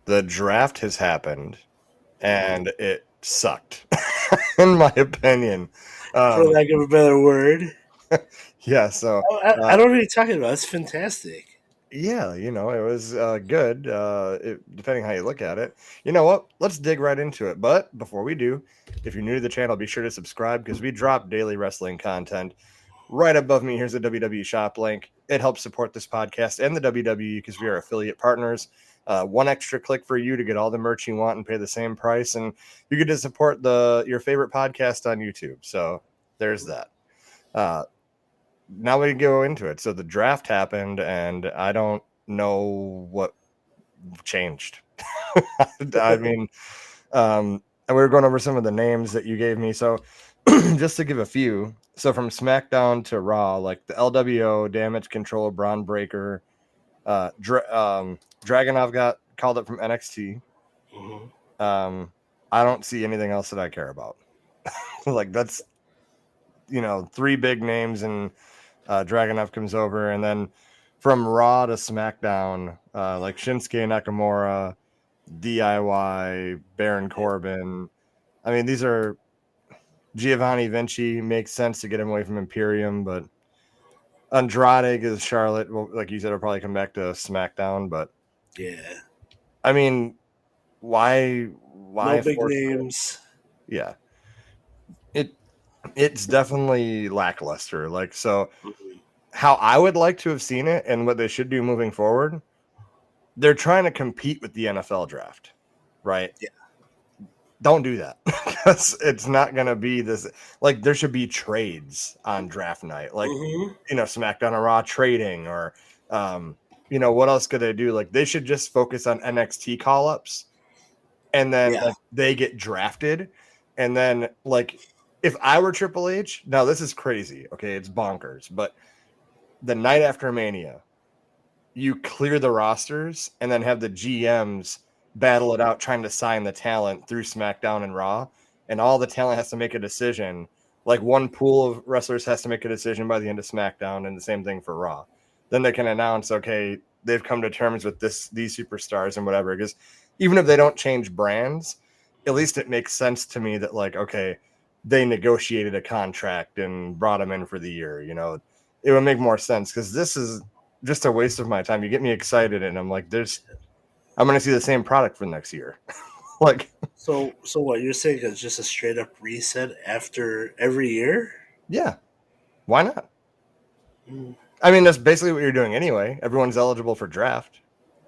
the draft has happened, and it sucked, in my opinion. For lack of a better word. Yeah, so I don't know what you're talking about. It's fantastic. yeah, it was good, depending how you look at it. You know what? Let's dig right into it. But before we do, if you're new to the channel, be sure to subscribe because we drop daily wrestling content. Right above me, here's a WWE shop link. It helps support this podcast and the WWE because we are affiliate partners. One extra click for you to get all the merch you want and pay the same price, and you get to support your favorite podcast on YouTube. So there's that. Now we go into it. So the draft happened, and I don't know what changed. I mean, and we were going over some of the names that you gave me. So just to give a few, so from SmackDown to Raw, like the LWO, Damage Control, Braun Breaker, Dragunov got called up from NXT. I don't see anything else that I care about. Like that's three big names, and Dragunov comes over, and then from Raw to SmackDown, like Shinsuke Nakamura, DIY, Baron Corbin. I mean, these are Giovanni Vinci. Makes sense to get him away from Imperium, but Andrade is Charlotte. Well, like you said, will probably come back to SmackDown, but Yeah. I mean, why No big force names. it? Yeah. It's definitely lackluster. Like, so how I would like to have seen it and what they should do moving forward, they're trying to compete with the NFL draft, right? Yeah. Don't do that because it's not going to be this. Like, there should be trades on draft night, like SmackDown or Raw trading, or what else could they do? Like, they should just focus on NXT call ups, and then Yeah. like they get drafted, and then like if I were Triple H, now this is crazy. Okay, it's bonkers, but the night after Mania, you clear the rosters and then have the GMs battle it out trying to sign the talent through SmackDown and Raw, and all the talent has to make a decision. Like, one pool of wrestlers has to make a decision by the end of SmackDown, and the same thing for Raw. Then they can announce, okay, they've come to terms with these superstars and whatever. Because even if they don't change brands, at least it makes sense to me that, like, okay, they negotiated a contract and brought them in for the year. It would make more sense, because this is just a waste of my time. You get me excited, and I'm like, I'm going to see the same product for next year. Like, So what you're saying is just a straight up reset after every year? yeah, why not? Mm. I mean, that's basically what you're doing anyway. Everyone's eligible for draft.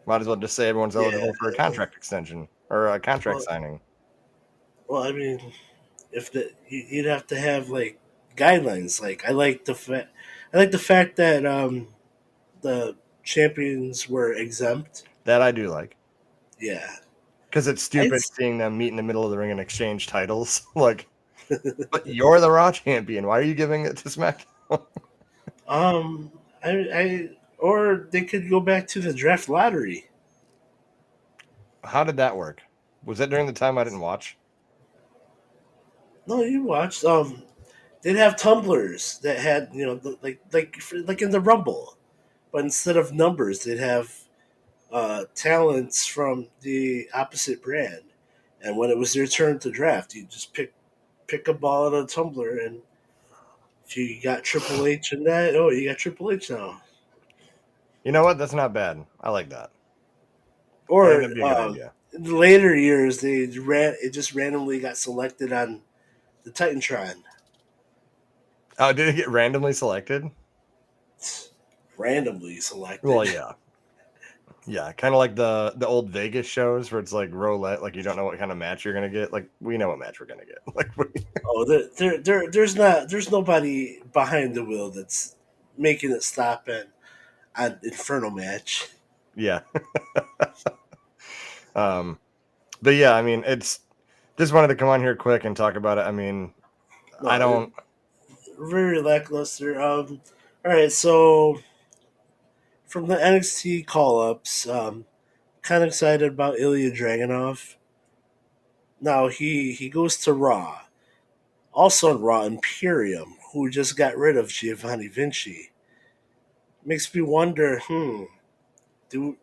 Might as well just say everyone's eligible Yeah. for a contract extension or a contract Well, signing. well, I mean, if you'd have to have like guidelines. Like I like the fact that the champions were exempt. That I do like, Yeah. because it's I stupid seeing them meet in the middle of the ring and exchange titles. Like, but you're the Raw champion. Why are you giving it to SmackDown? um I or they could go back to the draft lottery. How did that work? Was that during the time I didn't watch? No, you watched. They'd have tumblers that had like in the Rumble, but instead of numbers, they'd have talents from the opposite brand. And when it was their turn to draft, you just pick a ball out of a tumbler, and if you got Triple H in that, oh, you got Triple H now. You know what? That's not bad. I like that. I think Or that'd be a good idea. in the later years, it just randomly got selected on the Titantron. Oh, did it get randomly selected? Randomly Well, selected. yeah. Yeah, kind of like the old Vegas shows where it's like roulette, like you don't know what kind of match you're gonna get. Like, we know what match we're gonna get. Like, Oh, there's nobody behind the wheel that's making it stop at an Inferno match. yeah. um, but yeah, I mean, it's just wanted to come on here quick and talk about it. I mean, I No, don't. very lackluster. All right, so from the NXT call ups, kind of excited about Ilya Dragunov. Now he goes to Raw, also on Raw Imperium, who just got rid of Giovanni Vinci. Makes me wonder, do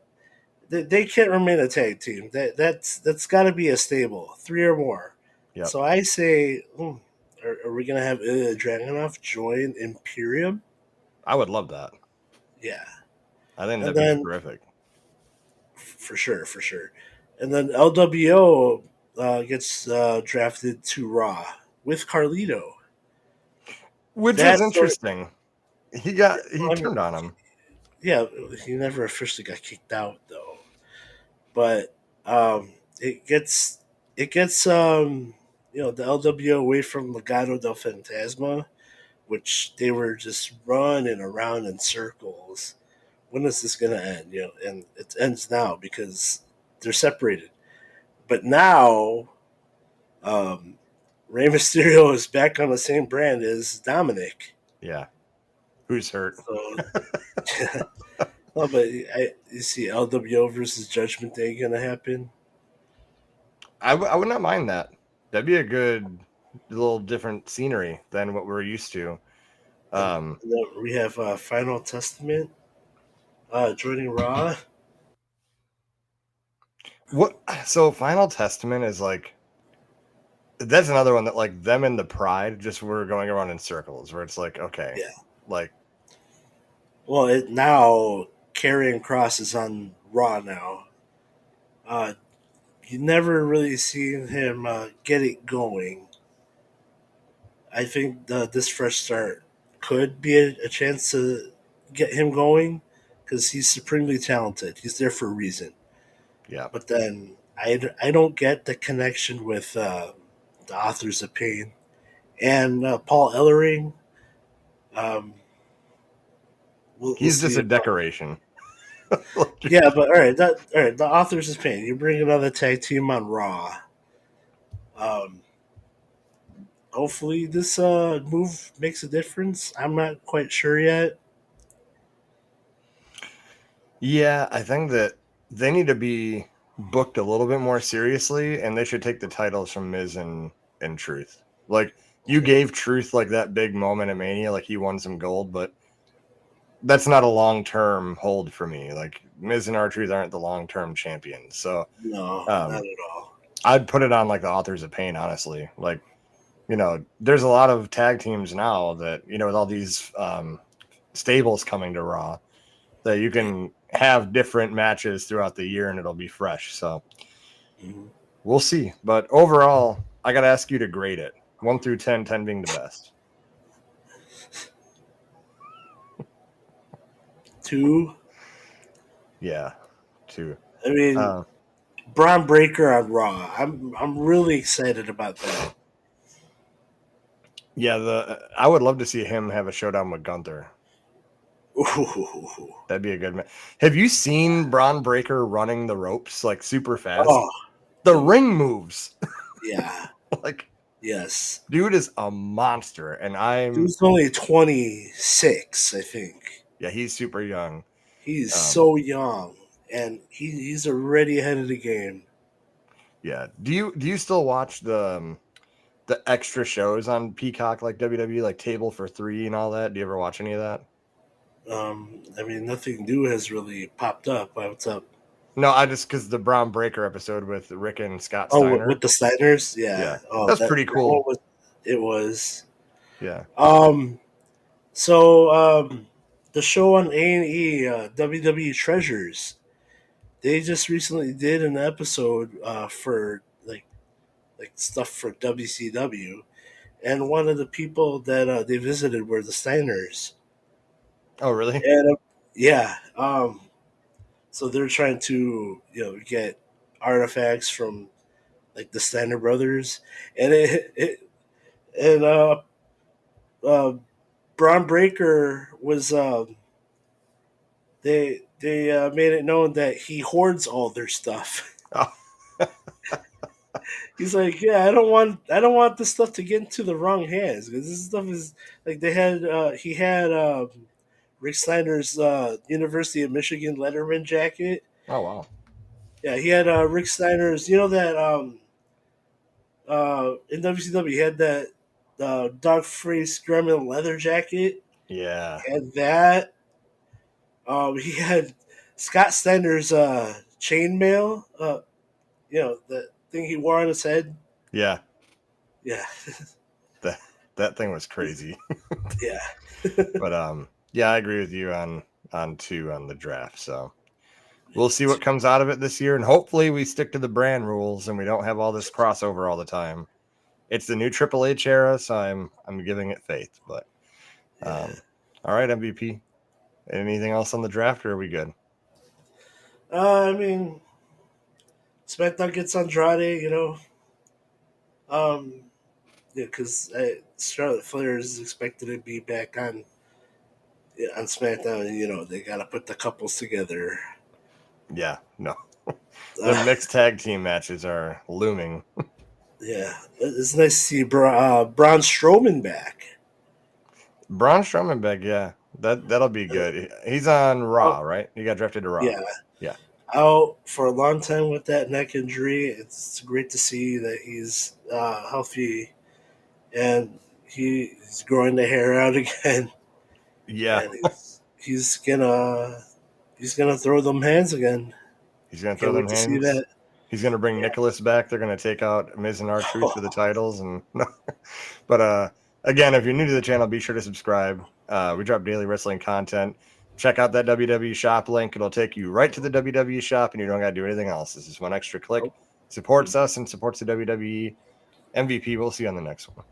they can't remain a tag team. That's got to be a stable, three or more. Yep. So I say, are we gonna have Ilya Dragunov join Imperium? I would love that. Yeah, I think and that'd be then terrific. for sure, and then LWO gets drafted to Raw with Carlito. Which was That's sort interesting. He I mean, turned on him. yeah, he never officially got kicked out though, but um, it gets the LWO away from Legado del Fantasma, which they were just running around in circles. When is this going to end? And it ends now because they're separated. But now, um, Rey Mysterio is back on the same brand as Dominic. Yeah. Who's hurt? So, well, but you see LWO versus Judgment Day going to happen. I would not mind that. That'd be a good little different scenery than what we're used to. And then we have Final Testament joining Raw. What? So Final Testament is like that's another one that like them and the Pride just were going around in circles where it's like okay, Yeah. like Well, now Karrion Kross is on Raw now. You never really seen him get it going. I think this fresh start could be a chance to get him going because he's supremely talented. He's there for a reason. yeah. But then I don't get the connection with the authors of Pain and Paul Ellering. Um, we'll He's just see. a decoration. Yeah, but all right. The authors of Pain. You bring another tag team on Raw. Um, Hopefully this move makes a difference. I'm not quite sure yet. Yeah, I think that they need to be booked a little bit more seriously, and they should take the titles from Miz and Truth. Like you gave Truth like that big moment at Mania, like he won some gold, but that's not a long term hold for me. Like Miz and R-Truth aren't the long term champions, so No, not um, at all. I'd put it on like the Authors of Pain, honestly. Like there's a lot of tag teams now that with all these stables coming to Raw that you can have different matches throughout the year and it'll be fresh. So Mhm. we'll see. But overall, I got to ask you to grade it 1 through 10, 10 being the best. 2. Yeah, 2. I mean, Uh, Braun Breaker on Raw. I'm really excited about that. yeah, I would love to see him have a showdown with Gunther. Ooh. That'd be a good match. Have you seen Braun Breaker running the ropes like super fast? Oh, The dude. ring moves. Yeah. Like, Yes. dude is a monster, and Dude's only 26, I think. he's super young. He's Um, so young, and he's already ahead of the game. yeah. Do you still watch the extra shows on Peacock like WWE, like Table for Three and all that? Do you ever watch any of that? I mean, nothing new has really popped up. What's up? No, I just because the Braun Breaker episode with Rick and Scott Oh, Steiner. with the Steiners, yeah. Yeah, Oh, that's that pretty one cool. was. It was. Yeah. Um. So, the show on A&E, WWE Treasures, they just recently did an episode for like stuff for WCW, and one of the people that they visited were the Steiners, Oh, really? and yeah, so they're trying to get artifacts from like the Steiner brothers, and and uh, Braun Breaker was they made it known that he hoards all their stuff. Oh, He's like, yeah, I don't want this stuff to get into the wrong hands because this stuff is like he had Rick Steiner's University of Michigan Letterman jacket. oh wow. Yeah, he had Rick Steiner's. You know that in WCW he had that dog face gremlin leather jacket. Yeah. He had that. He had Scott Steiner's chainmail. The thing he wore on his head. Yeah, Yeah, that thing was crazy. yeah, But yeah, I agree with you on two on the draft. So we'll see what comes out of it this year, and hopefully we stick to the brand rules and we don't have all this crossover all the time. It's the new Triple H era, so I'm giving it faith. But yeah. all right, MVP. Anything else on the draft, or are we good? I mean, SmackDown gets Andrade. Um, yeah, because Charlotte Flair is expected to be back on SmackDown. And, they got to put the couples together. Yeah, no. The Uh, mixed tag team matches are looming. yeah, it's nice to see Braun Strowman back. Braun Strowman back, yeah. That'll be good. He's on Raw, Oh, right? He got drafted to Raw. yeah, Yeah. out for a long time with that neck injury. It's great to see that he's healthy and he's growing the hair out again, Yeah. and he's gonna throw them hands again. He's gonna throw Can't them wait to see hands. that. He's gonna bring Yeah. Nicholas back. They're gonna take out Miz and R-Truth for the titles, and but again, if you're new to the channel, be sure to subscribe. We drop daily wrestling content. Check out that WWE shop link. It'll take you right to the WWE shop, and you don't gotta do anything else. It's just one extra click. Supports us and supports the WWE. MVP. We'll see you on the next one.